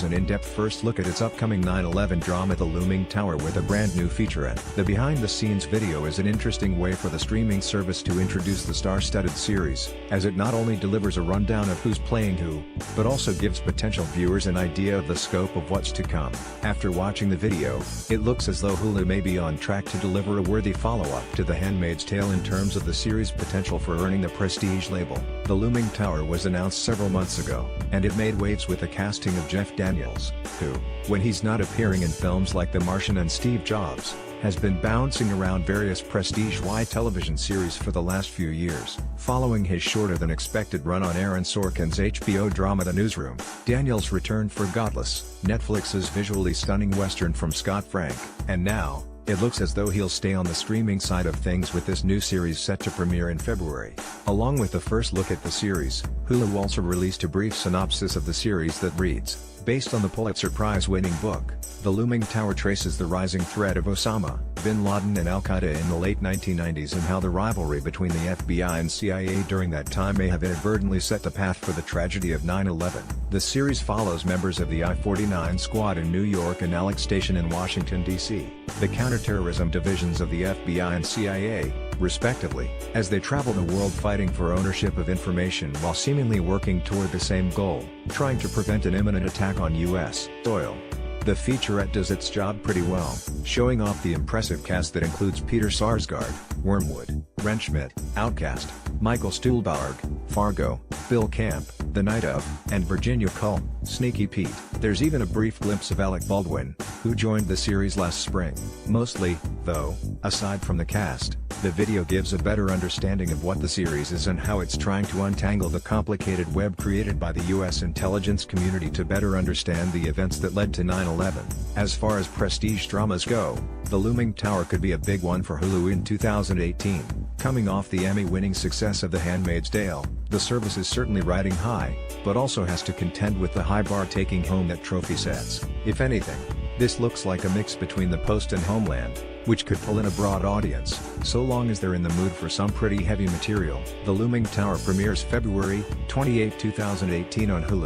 offers an in-depth first look at its upcoming 9/11 drama The Looming Tower with a brand new featurette. The behind-the-scenes video is an interesting way for the streaming service to introduce the star-studded series, as it not only delivers a rundown of who's playing who, but also gives potential viewers an idea of the scope of what's to come. After watching the video, it looks as though Hulu may be on track to deliver a worthy follow-up to The Handmaid's Tale in terms of the series' potential for earning the prestige label. The Looming Tower was announced several months ago, and it made waves with the casting of Jeff Daniels, who, when he's not appearing in films like The Martian and Steve Jobs, has been bouncing around various prestige-Y television series for the last few years. Following his shorter-than-expected run on Aaron Sorkin's HBO drama The Newsroom, Daniels returned for Godless, Netflix's visually stunning western from Scott Frank, and now, it looks as though he'll stay on the streaming side of things with this new series set to premiere in February. Along with the first look at the series, Hulu also released a brief synopsis of the series that reads, based on the Pulitzer Prize-winning book, The Looming Tower traces the rising threat of Osama bin Laden and Al-Qaeda in the late 1990s and how the rivalry between the FBI and CIA during that time may have inadvertently set the path for the tragedy of 9/11. The series follows members of the I-49 Squad in New York and Alex Station in Washington, D.C., the counterterrorism divisions of the FBI and CIA, respectively, as they travel the world fighting for ownership of information while seemingly working toward the same goal, trying to prevent an imminent attack on U.S. soil. The featurette does its job pretty well, showing off the impressive cast that includes Peter Sarsgaard, Wormwood, Ren Schmidt, Outcast, Michael Stuhlbarg, Fargo, Bill Camp, The Night Of, and Virginia Culp, Sneaky Pete. There's even a brief glimpse of Alec Baldwin, who joined the series last spring. Mostly, though, aside from the cast, the video gives a better understanding of what the series is and how it's trying to untangle the complicated web created by the U.S. intelligence community to better understand the events that led to 9/11. As far as prestige dramas go, The Looming Tower could be a big one for Hulu in 2018. Coming off the Emmy-winning success of The Handmaid's Tale, the service is certainly riding high, but also has to contend with the high bar taking home that trophy sets. If anything, this looks like a mix between The Post and Homeland, which could pull in a broad audience, so long as they're in the mood for some pretty heavy material. The Looming Tower premieres February 28, 2018 on Hulu.